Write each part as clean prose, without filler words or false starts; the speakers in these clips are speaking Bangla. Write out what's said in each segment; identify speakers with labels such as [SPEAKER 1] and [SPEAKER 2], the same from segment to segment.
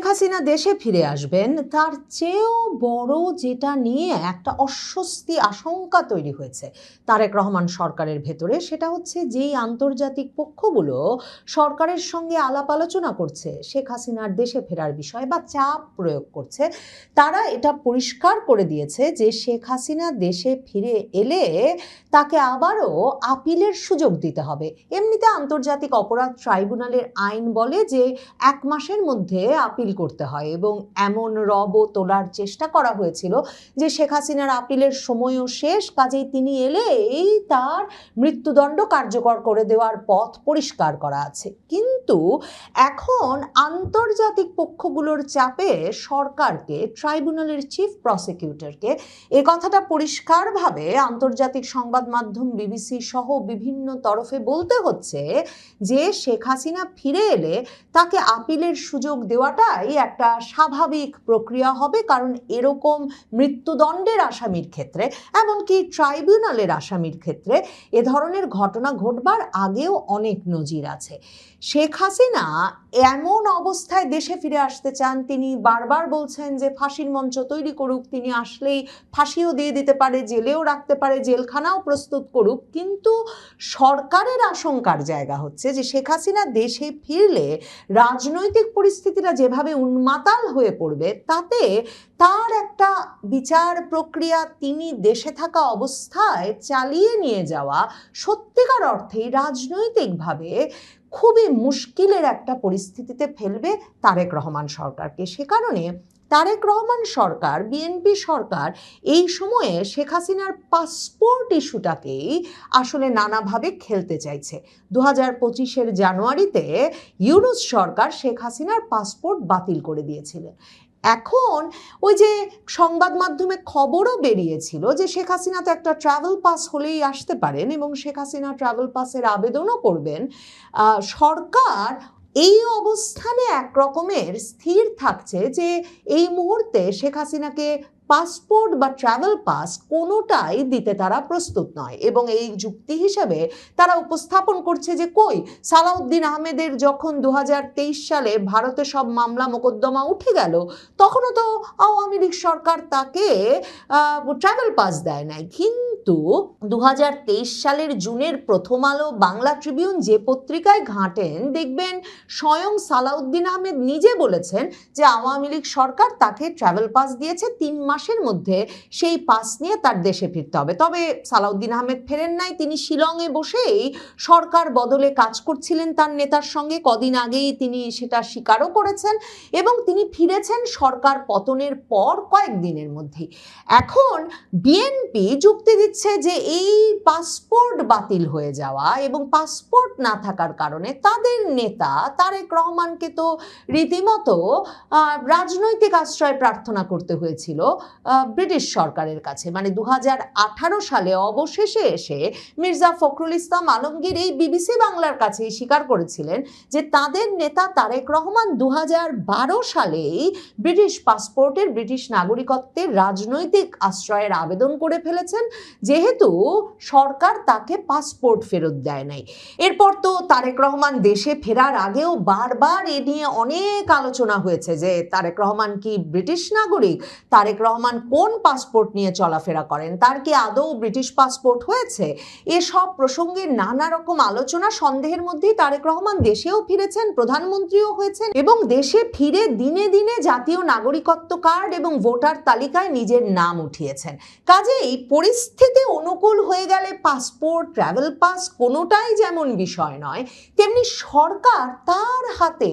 [SPEAKER 1] হাসিনা দেশে ফিরে আসবেন তার চেয়েও বড় যেটা নিয়ে একটা অস্বস্তি আশঙ্কা তৈরি হয়েছে তারেক রহমান সরকারের ভেতরে, সেটা হচ্ছে যেই আন্তর্জাতিক পক্ষগুলো সরকারের সঙ্গে আলাপ আলোচনা করছে শেখ হাসিনার দেশে ফেরার বিষয়ে বা চাপ প্রয়োগ করছে, তারা এটা পরিষ্কার করে দিয়েছে যে শেখ হাসিনা দেশে ফিরে এলে তাকে আবারও আপিলের সুযোগ দিতে হবে। এমনিতে আন্তর্জাতিক অপরাধ ট্রাইব্যুনালের আইন বলে যে 1 মাসের মধ্যে আপিল করতে হয়, এবং এমন রবও তোলার চেষ্টা করা হয়েছিল যে শেখ হাসিনার আপিলের সময়ও শেষ, কাজেই তিনি এলেই তার মৃত্যুদণ্ড কার্যকর করে দেওয়ার পথ পরিষ্কার করা আছে। কিন্তু এখন আন্তর্জাতিক পক্ষগুলোর চাপে সরকারকে, ট্রাইব্যুনালের চিফ প্রসিকিউটরকে এ কথাটা পরিষ্কারভাবে আন্তর্জাতিক সংবাদ মাধ্যম বিবিসি সহ বিভিন্ন তরফে বলতে হচ্ছে যে শেখ হাসিনা ফিরে এলে তাকে আপিলের সুযোগ দেওয়াটাই একটা স্বাভাবিক প্রক্রিয়া হবে, কারণ এরকম মৃত্যুদণ্ডের আসামির ক্ষেত্রে, এমনকি ট্রাইব্যুনালের আসামির ক্ষেত্রে এ ধরনের ঘটনা ঘটবার আগেও অনেক নজির আছে। শেখ হাসিনা এমন অবস্থায় দেশে ফিরে আসতে চান, তিনি বারবার বলছেন যে ফাঁসির মঞ্চ তৈরি করুক, তিনি আসলেই ফাঁসিও দিয়ে দিতে পারে, জেলেও রাখতে পারে, জেলখানাও প্রস্তুত করুক। কিন্তু সরকারের আশঙ্কার জায়গা হচ্ছে যে শেখ হাসিনা দেশে ফিরলে রাজনৈতিক পরিস্থিতিটা যেভাবে উন্মাতাল হয়ে পড়বে, তাতে তার একটা বিচার প্রক্রিয়া তিনি দেশে থাকা অবস্থায় চালিয়ে নিয়ে যাওয়া সত্যিকার অর্থেই রাজনৈতিকভাবে খুবই মুশকিলের একটা পরিস্থিতিতে ফেলবে তারেক রহমান সরকারকে। সে কারণে তারেক রহমান সরকার, বিএনপি সরকার এই সময়ে শেখ হাসিনার পাসপোর্ট ইস্যুটাকেই আসলে নানাভাবে খেলতে চাইছে। 2025-এর জানুয়ারিতে ইউনূস সরকার শেখ হাসিনার পাসপোর্ট বাতিল করে দিয়েছিলেন। এখন ওই যে সংবাদ মাধ্যমে খবরও বেরিয়েছিল যে শেখ হাসিনা তো একটা ট্রাভেল পাস হলেই আসতে পারেন এবং শেখ হাসিনা ট্রাভেল পাসের আবেদনও করবেন। সরকার এই অবস্থানে একরকমের স্থির থাকছে যে এই মুহূর্তে শেখ হাসিনাকে পাসপোর্ট বা ট্রাভেল পাস কোনোটাই দিতে তারা প্রস্তুত নয়, এবং এই যুক্তি হিসেবে তারা উপস্থাপন করছে যে কই সালাউদ্দিন আহমেদের যখন 2023 সালে ভারতে সব মামলা মোকদ্দমা উঠে গেল, তখনও তো আওয়ামী লীগ সরকার তাকে ট্রাভেল পাস দেয় নাই। কিন্তু 2023 সালের জুনের প্রথম আলো, বাংলা ট্রিবিউন যে পত্রিকায় ঘাঁটেন দেখবেন স্বয়ং সালাউদ্দিন আহমেদ নিজে বলেছেন যে আওয়ামী লীগ সরকার তাকে ট্রাভেল পাস দিয়েছে, 3 মাসের মধ্যে সেই পাস নিয়ে তার দেশে ফিরতে হবে। তবে সালাউদ্দিন আহমেদ ফেরেন নাই, তিনি শিলংয়ে বসেই সরকার বদলে কাজ করছিলেন তার নেতার সঙ্গে। কদিন আগেই তিনি সেটা স্বীকারও করেছেন, এবং তিনি ফিরেছেন সরকার পতনের পর কয়েকদিনের মধ্যেই। এখন বিএনপি যুক্তি দিচ্ছে যে এই পাসপোর্ট বাতিল হয়ে যাওয়া এবং পাসপোর্ট না থাকার কারণে তাদের নেতা তারেক রহমানকে তো রীতিমতো রাজনৈতিক আশ্রয় প্রার্থনা করতে হয়েছিল ব্রিটিশ সরকারের কাছে। মানে 2018 সালে অবশেষে এসে মির্জা ফখরুল ইসলাম আলমগীর এই বিবিসি বাংলার কাছে স্বীকার করেছিলেন যে তাদের নেতা তারেক রহমান 2012 সালেই ব্রিটিশ পাসপোর্টের, ব্রিটিশ নাগরিকত্বের রাজনৈতিক আশ্রয়ের আবেদন করে ফেলেছেন, যেহেতু সরকার তাকে পাসপোর্ট ফেরত দেয় নাই। এরপর তো তারেক রহমান দেশে ফেরার আগেও বারবার এ নিয়ে অনেক আলোচনা হয়েছে যে তারেক রহমান কি ব্রিটিশ নাগরিক, তারেক রহমান কোন পাসপোর্ট নিয়ে চলাফেরা করেন, তার কি আদৌ ব্রিটিশ পাসপোর্ট হয়েছে। এসব প্রসঙ্গে নানা রকম আলোচনা, সন্দেহের মধ্যেই তারেক রহমান দেশেও ফিরেছেন, প্রধানমন্ত্রীও হয়েছেন, এবং দেশে ফিরে দিনে দিনে জাতীয় নাগরিকত্ব কার্ড এবং ভোটার তালিকায় নিজের নাম উঠিয়েছেন। কাজেই পরিস্থিতি অনুকূল হয়ে গেলে পাসপোর্ট, ট্রাভেল পাস কোনোটাই যেমন বিষয় নয়, তেমনি সরকার তার হাতে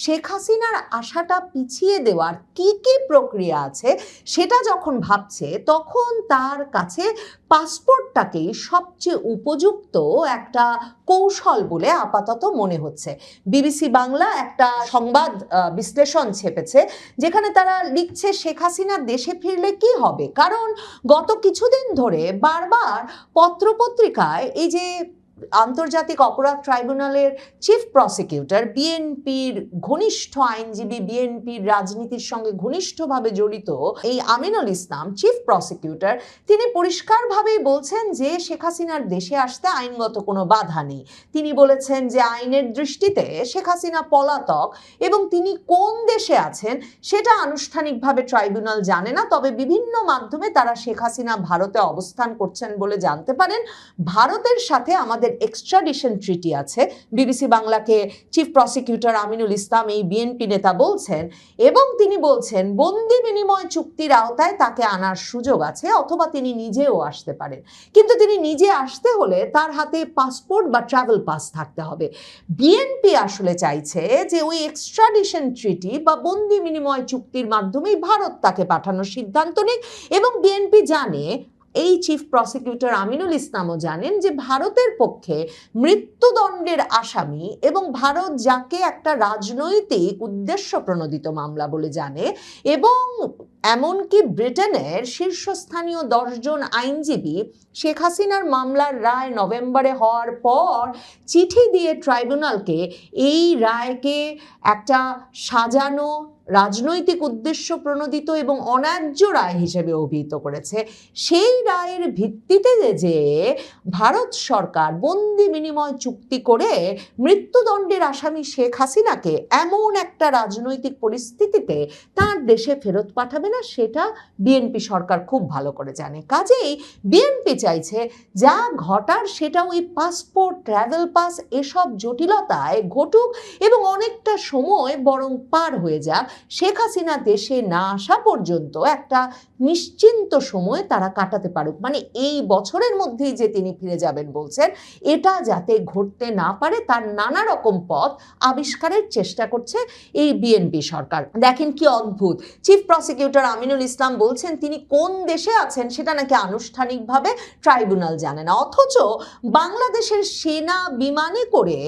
[SPEAKER 1] শেখ হাসিনার আশাটা পিছিয়ে দেওয়ার কি কি প্রক্রিয়া আছে সেটা যখন ভাবছে, তখন তার কাছে পাসপোর্টটাকেই সবচেয়ে উপযুক্ত একটা কৌশল বলে আপাতত মনে হচ্ছে। বিবিসি বাংলা একটা সংবাদ বিশ্লেষণ ছেপেছে, যেখানে তারা লিখছে শেখ হাসিনা দেশে ফিরলে কি হবে। কারণ গত কিছুদিন ধরে বারবার পত্রপত্রিকায় এই যে আন্তর্জাতিক অপরাধ ট্রাইব্যুনালের চিফ প্রসিকিউটর, বিএনপির ঘনিষ্ঠ আইনজীবী, বিএনপির রাজনীতির সঙ্গে ঘনিষ্ঠভাবে জড়িত এই আমিনুল ইসলাম চিফ প্রসিকিউটর, তিনি পরিষ্কারভাবেই বলছেন যে শেখ হাসিনার দেশে আসতে আইনগত কোনো বাধা নেই। তিনি বলেছেন যে আইনের দৃষ্টিতে শেখ হাসিনা পলাতক এবং তিনি কোন দেশে আছেন সেটা আনুষ্ঠানিকভাবে ট্রাইব্যুনাল জানে না, তবে বিভিন্ন মাধ্যমে তারা শেখ হাসিনা ভারতে অবস্থান করছেন বলে জানতে পারেন। ভারতের সাথে আমাদের এক্সট্রাডিশন ট্রিটি আছে, বিবিসি বাংলাকে চিফ প্রসিকিউটর আমিনুল ইসলাম এই বিএনপি নেতা বলছেন, এবং তিনি বলছেন বন্দি বিনিময় চুক্তির আওতায় তাকে আনার সুযোগ আছে, অথবা তিনি নিজেও আসতে পারেন। কিন্তু তিনি নিজে আসতে হলে তার হাতে পাসপোর্ট বা ট্রাভেল পাস থাকতে হবে। বিএনপি আসলে চাইছে যে ওই এক্সট্রাডিশন ট্রিটি বা বন্দি বিনিময় চুক্তির মাধ্যমেই ভারত তাকে পাঠানোর সিদ্ধান্ত নিক, এবং বিএনপি জানে, এই চিফ প্রসিকিউটর আমিনুল ইসলামও জানেন যে ভারতের পক্ষে মৃত্যুদণ্ডের আসামি এবং ভারত যাকে একটা রাজনৈতিক উদ্দেশ্য প্রণোদিত মামলা বলে জানে, এবং এমনকি ব্রিটেনের শীর্ষস্থানীয় 10 জন আইনজীবী শেখ হাসিনার মামলার রায় নভেম্বরে হওয়ার পর চিঠি দিয়ে ট্রাইব্যুনালকে এই রায়কে একটা সাজানো, রাজনৈতিক উদ্দেশ্য প্রণোদিত এবং অন্যায্য রায় হিসেবে অভিহিত করেছে। সেই রায়ের ভিত্তিতে যে ভারত সরকার বন্দি বিনিময় চুক্তি করে মৃত্যুদণ্ডের আসামি শেখ হাসিনাকে এমন একটা রাজনৈতিক পরিস্থিতিতে তার দেশে ফেরত পাঠাবে না, সেটা বিএনপি সরকার খুব ভালো করে জানে। কাজেই বিএনপি চাইছে যা ঘটার সেটা ওই পাসপোর্ট, ট্রাভেল পাস এসব জটিলতায় ঘটুক এবং অনেকটা সময় বরং পার হয়ে যাক, শেখ হাসিনা দেশে না আসা পর্যন্ত একটা নিশ্চিন্ত সময় তারা কাটাতে পারুক। মানে এই বছরের মধ্যেই যে তিনি ফিরে যাবেন বলছেন, এটা যাতে ঘটতে না পারে তার নানা রকম পথ আবিষ্কারের চেষ্টা করছে এই বিএনপি সরকার। দেখেন কি অদ্ভুত, চিফ প্রসিকিউটর আমিনুল ইসলাম বলছেন তিনি কোন দেশে আছেন সেটা নাকি আনুষ্ঠানিকভাবে ট্রাইব্যুনাল জানে না, অথচ বাংলাদেশের সেনা বিমানে করে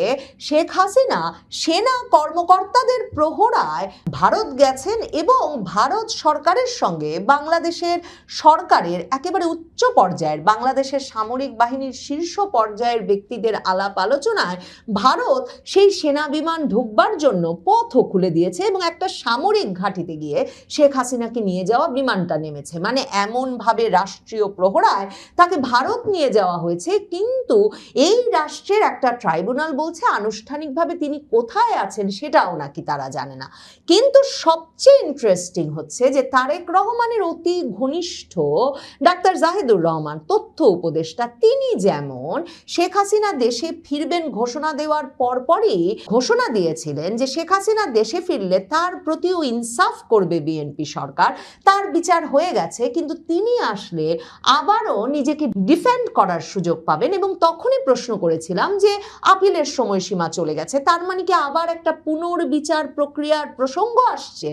[SPEAKER 1] শেখ হাসিনা সেনা কর্মকর্তাদের প্রহরায় ভারত গেছেন এবং ভারত সরকারের সঙ্গে বাংলাদেশের সরকারের একেবারে উচ্চ পর্যায়ের, বাংলাদেশের সামরিক বাহিনীর শীর্ষ পর্যায়ের ব্যক্তিদের আলাপ আলোচনায় ভারত সেই সেনা বিমান ঢুকবার জন্য পথও খুলে দিয়েছে এবং একটা সামরিক ঘাঁটিতে গিয়ে শেখ হাসিনাকে নিয়ে যাওয়া বিমানটা নেমেছে। মানে এমনভাবে রাষ্ট্রীয় প্রহরায় তাকে ভারত নিয়ে যাওয়া হয়েছে, কিন্তু এই রাষ্ট্রের একটা ট্রাইব্যুনাল বলছে আনুষ্ঠানিকভাবে তিনি কোথায় আছেন সেটাও নাকি তারা জানে না। কিন্তু সবচেয়ে ইন্টারেস্টিং হচ্ছে যে তারেক রহমানের অতি ঘনিষ্ঠ ডাক্তার জাহিদুর রহমান, তথ্য উপদেষ্টা, তিনি যেমন শেখ হাসিনা দেশে ফিরবেন ঘোষণা দেওয়ার পরপরই ঘোষণা দিয়েছিলেন যে শেখ হাসিনা দেশে ফিরলে তার প্রতিও ইনসাফ করবে বিএনপি সরকার, তার বিচার হয়ে গেছে, কিন্তু তিনি আসলে আবারও নিজেকে ডিফেন্ড করার সুযোগ পাবেন। এবং তখনই প্রশ্ন করেছিলাম যে আপিলের সময়সীমা চলে গেছে, তার মানে কি আবার একটা পুনর্বিচার প্রক্রিয়ার প্রসঙ্গ আসছে,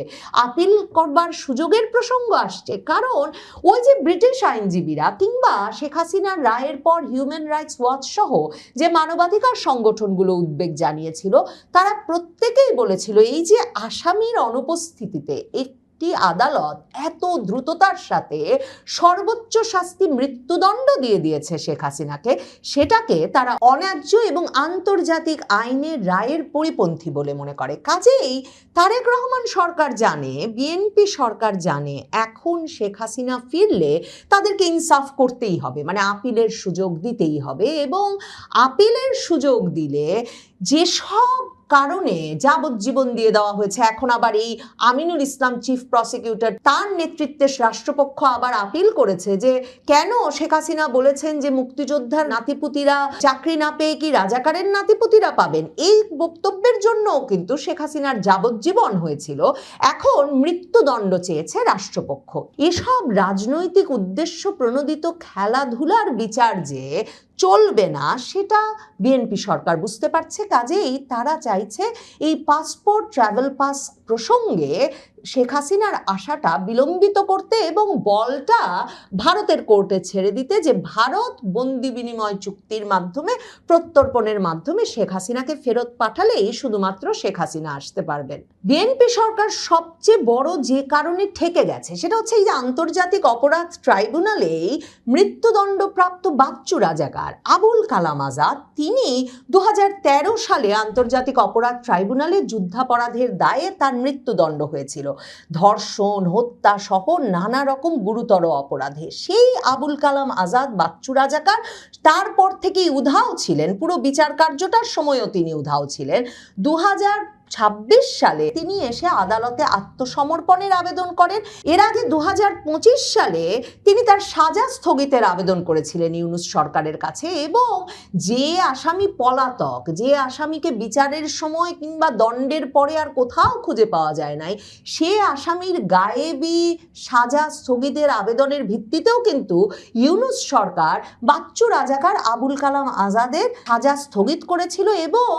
[SPEAKER 1] আপিল করবার সুযোগের প্রসঙ্গ আসছে? কারণ ওই যে ব্রিটিশ আইনজীবীরা কিংবা শেখ হাসিনার রায়ের পর হিউম্যান রাইটস ওয়াচ সহ যে মানবাধিকার সংগঠনগুলো উদ্বেগ জানিয়েছিল, তারা প্রত্যেকেই বলেছিল এই যে আসামির অনুপস্থিতিতে একটি আদালত এত দ্রুততার সাথে সর্বোচ্চ শাস্তি মৃত্যুদণ্ড দিয়ে দিয়েছে শেখ হাসিনাকে, সেটাকে তারা অন্যায্য এবং আন্তর্জাতিক আইনের রায়ের পরিপন্থী বলে মনে করে। কাজেই তারেক রহমান সরকার জানে, বিএনপি সরকার জানে এখন শেখ হাসিনা ফিরলে তাদেরকে ইনসাফ করতেই হবে, মানে আপিলের সুযোগ দিতেই হবে, এবং আপিলের সুযোগ দিলে যেসব কারণে যাবজ্জীবন দিয়ে দেওয়া হয়েছে, এখন আবার এই আমিনুল ইসলাম চিফ প্রসিকিউটর তার নেতৃত্বে রাষ্ট্রপক্ষ আবার আপিল করেছে যে কেন শেখ হাসিনা বলেছেন যে মুক্তিযোদ্ধার নাতিপুতিরা চাকরি না পেয়ে কি রাজাকারের নাতিপুতিরা পাবেন, এই বক্তব্যের জন্যও কিন্তু শেখ হাসিনার যাবজ্জীবন হয়েছিল, এখন মৃত্যুদণ্ড চেয়েছে রাষ্ট্রপক্ষ। এসব রাজনৈতিক উদ্দেশ্য প্রণোদিত খেলাধুলার বিচার যে চলবে না সেটা বিএনপি সরকার বুঝতে পারছে। কাজেই তারা চাইছে এই পাসপোর্ট, ট্রাভেল পাস প্রসঙ্গে শেখ হাসিনার আশাটা বিলম্বিত করতে এবং বলটা ভারতের কোর্টে ছেড়ে দিতে, যে ভারত বন্দি বিনিময় চুক্তির মাধ্যমে, প্রত্যর্পণের মাধ্যমে শেখ হাসিনাকে ফেরত পাঠালেই শুধুমাত্র শেখ হাসিনা আসতে পারবেন। বিএনপি সরকার সবচেয়ে বড় যে কারণে ঠেকে গেছে সেটা হচ্ছে এই যে আন্তর্জাতিক অপরাধ ট্রাইব্যুনালেই মৃত্যুদণ্ডপ্রাপ্ত বাচ্চু রাজাকার রাজাকার আবুল কালাম আজাদ তিনি 2013 সালে আন্তর্জাতিক অপরাধ ট্রাইব্যুনালে যুদ্ধাপরাধের দায়ে তার মৃত্যুদণ্ড হয়েছিল ধর্ষণ, হত্যা সহ নানা রকম গুরুতর অপরাধে। সেই আবুল কালাম আজাদ বাচ্চু রাজাকার তারপর থেকেই উধাও ছিলেন, পুরো বিচার কার্যটার সময়ও তিনি উধাও ছিলেন। 2026 সালে তিনি এসে আদালতে আত্মসমর্পণের আবেদন করেন। এর আগে 2025 সালে তিনি তার সাজা স্থগিতের আবেদন করেছিলেন ইউনূস সরকারের কাছে, এবং যে আসামি পলাতক, যে আসামিকে বিচারের সময় কিংবা দণ্ডের পরে আর কোথাও খুঁজে পাওয়া যায় নাই, সে আসামির গায়েবী সাজা স্থগিতের আবেদনের ভিত্তিতেও কিন্তু ইউনূস সরকার বাচ্চু রাজাকার আবুল কালাম আজাদের সাজা স্থগিত করেছিল, এবং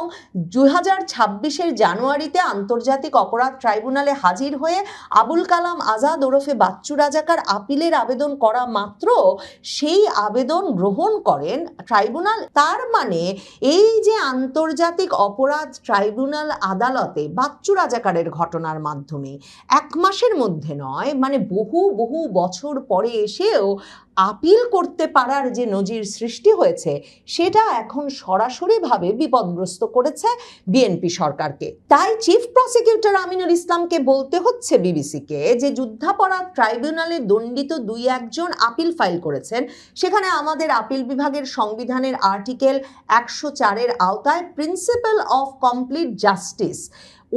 [SPEAKER 1] 2026-এর জানুয়ারিতে আন্তর্জাতিক অপরাধ ট্রাইব্যুনালে হাজির হয়ে আবুল কালাম আজাদ ওরফে বাচ্চু রাজাকার আপিলের আবেদন করা মাত্র সেই আবেদন গ্রহণ করেন ট্রাইব্যুনাল। তার মানে এই যে আন্তর্জাতিক অপরাধ ট্রাইব্যুনাল আদালতে বাচ্চু রাজাকারের ঘটনার মাধ্যমে 1 মাসের মধ্যে নয়, মানে বহু বহু বছর পরে এসেও আপিল করতে পারার যে নজির সৃষ্টি হয়েছে, সেটা এখন সরাসরিভাবে বিপদগ্রস্ত করেছে বিএনপি সরকারকে। তাই চিফ প্রসিকিউটর আমিনুল ইসলামকে বলতে হচ্ছে বিবিসিকে যে যুদ্ধাপরাধ ট্রাইব্যুনালে দণ্ডিত 2-1 জন আপিল ফাইল করেছেন, সেখানে আমাদের আপিল বিভাগের সংবিধানের আর্টিকেল 104-এর আওতায় প্রিন্সিপাল অফ কমপ্লিট জাস্টিস,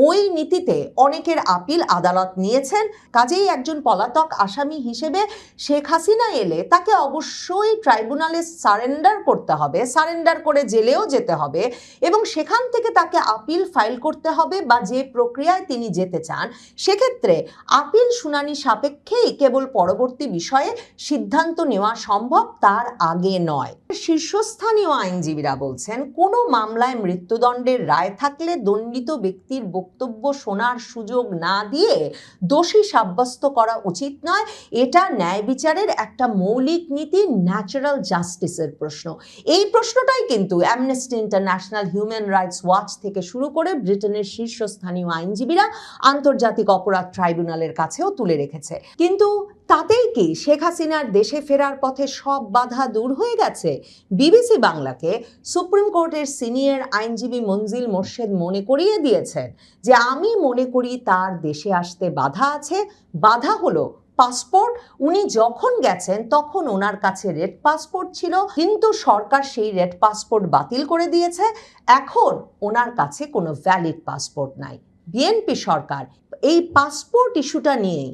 [SPEAKER 1] ওই নীতিতে অনেকের আপিল আদালত নিয়েছেন। কাজেই একজন পলাতক আসামি হিসেবে শেখ হাসিনা এলে তাকে অবশ্যই ট্রাইব্যুনালে সারেন্ডার করতে হবে, সারেন্ডার করে জেলেও যেতে হবে, এবং সেখান থেকে তাকে আপিল ফাইল করতে হবে বা যে প্রক্রিয়ায় তিনি যেতে চান, সেক্ষেত্রে আপিল শুনানি সাপেক্ষেই কেবল পরবর্তী বিষয়ে সিদ্ধান্ত নেওয়া সম্ভব, তার আগে নয়। শীর্ষস্থানীয় আইনজীবীরা বলছেন, কোনো মামলায় মৃত্যুদণ্ডের রায় থাকলে দণ্ডিত ব্যক্তির বক্তব্য শোনার সুযোগ না দিয়ে দোষী সাব্যস্ত করা উচিত নয়। এটা ন্যায় বিচারের একটা মৌলিক নীতি, ন্যাচারাল জাস্টিসের প্রশ্ন। এই প্রশ্নটাই কিন্তু amnesty international, human rights watch থেকে শুরু করে ব্রিটেনের শীর্ষস্থানীয় আইনজীবীরা আন্তর্জাতিক অপরাধ ট্রাইব্যুনালের কাছেও তুলে রেখেছে। কিন্তু তাতেই কি শেখ হাসিনার দেশে ফেরার পথে সব বাধা দূর হয়ে গেছে? বিবিসি বাংলাকে সুপ্রিম কোর্টের সিনিয়র আইনজীবী মনজিল মোর্শেদ মনে করিয়ে দিয়েছেন যে আমি মনে করি তার দেশে আসতে বাধা আছে। বাধা হলো পাসপোর্ট। উনি যখন গেছেন তখন ওনার কাছে রেড পাসপোর্ট ছিল, কিন্তু সরকার সেই রেড পাসপোর্ট বাতিল করে দিয়েছে। এখন ওনার কাছে কোনো ভ্যালিড পাসপোর্ট নাই। বিএনপি সরকার এই পাসপোর্ট ইস্যুটা নিয়েই